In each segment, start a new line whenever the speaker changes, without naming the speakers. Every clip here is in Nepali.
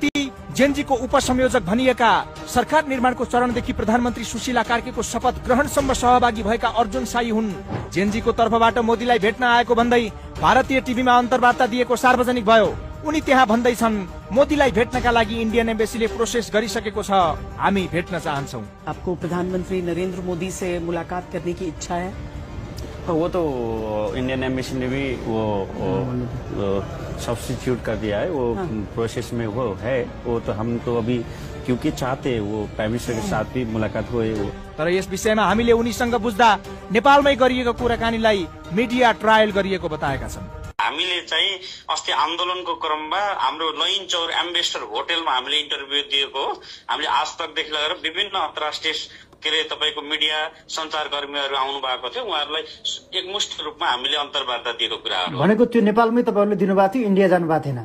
जेनजीको उपसंयोजक भनिएका सरकार निर्माणको चरणदेखि प्रधानमन्त्री सुशीला कार्कीको शपथ ग्रहणसम्म सहभागी भएका अर्जुन साई हुन्। जेनजीको तर्फबाट मोदीलाई भेट्न आएको भन्दै भारतीय टिभीमा अन्तर्वार्ता दिएको सार्वजनिक भयो। उनी त्यहाँ भन्दैछन्, मोदीलाई भेट्नका लागि इन्डियन एम्बेसीले प्रोसेस गरिसकेको छ, हामी भेट्न चाहन्छौं।
आपको प्रधानमंत्री नरेंद्र मोदी से मुलाकात करने की इच्छा है?
वो तो इंडियन एम्बेसी ने भी वो सब्स्टिट्यूट कर दिया है, वो प्रोसेस में वो है। वो तो हम तो अभी क्योंकि चाहते वो प्राइम मिनिस्टर के साथ भी मुलाकात हुए वो।
तर यस विषयमा हामीले उनीसँग बुझ्दा नेपालमै गरिएको कुराकानीलाई मिडिया ट्रायल गरिएको बताएका छन्।
हामीले चाहिँ अस्ति आन्दोलनको क्रममा हाम्रो लैनचौर एम्बेसडर होटलमा हामीले इन्टरभ्यू दिएको हो। हामीले आज तकदेखि लगेर विभिन्न अन्तर्राष्ट्रिय के अरे तपाईको मिडिया सञ्चारकर्मीहरू आउनु भएको थियो, उहाँहरूलाई एकमुष्ट रूपमा हामीले अन्तर्वार्ता दिएको कुराहरू
भनेको त्यो नेपालमै तपाईहरुले दिनुभएको थियो, इन्डिया जानु भएको थिएन?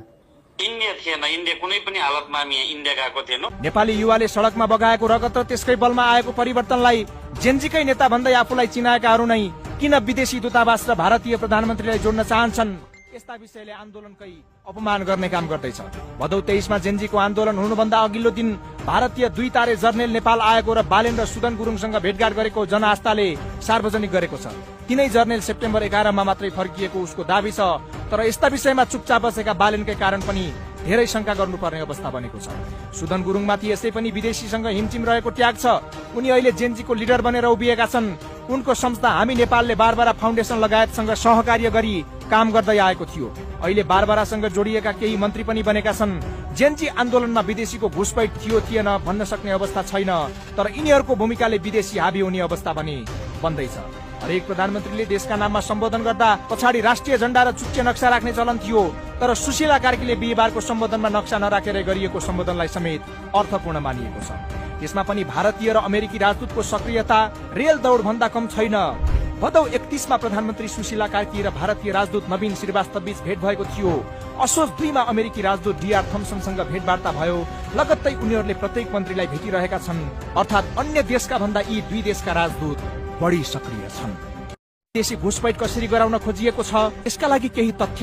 इन्डिया थिएन, इन्डिया कुनै पनि हालतमा हामी इन्डिया गएको थिएनौं।
नेपाली युवाले सडकमा बगाएको रगत र त्यसकै बलमा आएको परिवर्तनलाई जेनजीकै नेता भन्दै आफूलाई चिनाएकाहरू नै किन विदेशी दूतावास र भारतीय प्रधानमन्त्रीलाई जोड्न चाहन्छन्? यस्ता विषयले आन्दोलनकै अपमान गर्ने काम गर्दैछ। भदौ 23 मा जेनजीको आन्दोलन हुनुभन्दा अघिल्लो दिन भारतीय 2 तारे जर्नेल नेपाल आएको र बालेन र सुदन गुरुङसँग भेटघाट गरेको जनआस्थाले सार्वजनिक गरेको छ। तिनै जर्नेल सेप्टेम्बर 11 मा मात्रै फर्किएको उसको दाबी छ। तर यस्ता विषयमा चुपचाप बसेका बालेनकै कारण पनि धेरै शंका गर्नुपर्ने अवस्था बनेको छ। सुदन गुरुङमाथि यसै पनि विदेशीसँग हिमचिम रहेको ट्याग छ। उनी अहिले जेनजीको लिडर बनेर उभिएका छन्। उनको संस्था हामी नेपालले बारबारा फाउन्डेसन लगायतसँग सहकार्य गरी काम गर्दै आएको थियो। अहिले बारबारासँग जोडिएका केही मन्त्री पनि बनेका छन्। जेनजी आन्दोलनमा विदेशीको घुसपैठ थियो थिएन भन्न सक्ने अवस्था छैन, तर यिनीहरूको भूमिकाले विदेशी हावी हुने अवस्था पनि बन्दैछ। हरेक प्रधानमन्त्रीले देशका नाममा सम्बोधन गर्दा पछाडि राष्ट्रिय झण्डा र चुच्चे नक्सा राख्ने चलन थियो, तर सुशीला कार्कीले बिहीबारको सम्बोधनमा नक्सा नराखेर गरिएको सम्बोधनलाई समेत अर्थपूर्ण मानिएको छ। यसमा पनि भारतीय र अमेरिकी राजदूतको सक्रियता रेल दौड भन्दा कम छैन। भदौ 31 मा प्रधानमन्त्री सुशीला कार्की र भारतीय राजदूत नवीन श्रीवास्तव बीच भेट भएको थियो। असोज 2 मा अमेरिकी राजदूत डीआर थम्सनसँग भेटवार्ता भयो। लगत्तै उनीहरूले प्रत्येक मन्त्रीलाई भेटिरहेका छन्, अर्थात् अन्य देशका भन्दा यी 2 देशका राजदूत बढी सक्रिय छन्। विदेशी घुसपैठ कसरी गराउन खोजिएको छ, यसका लागि केही तथ्य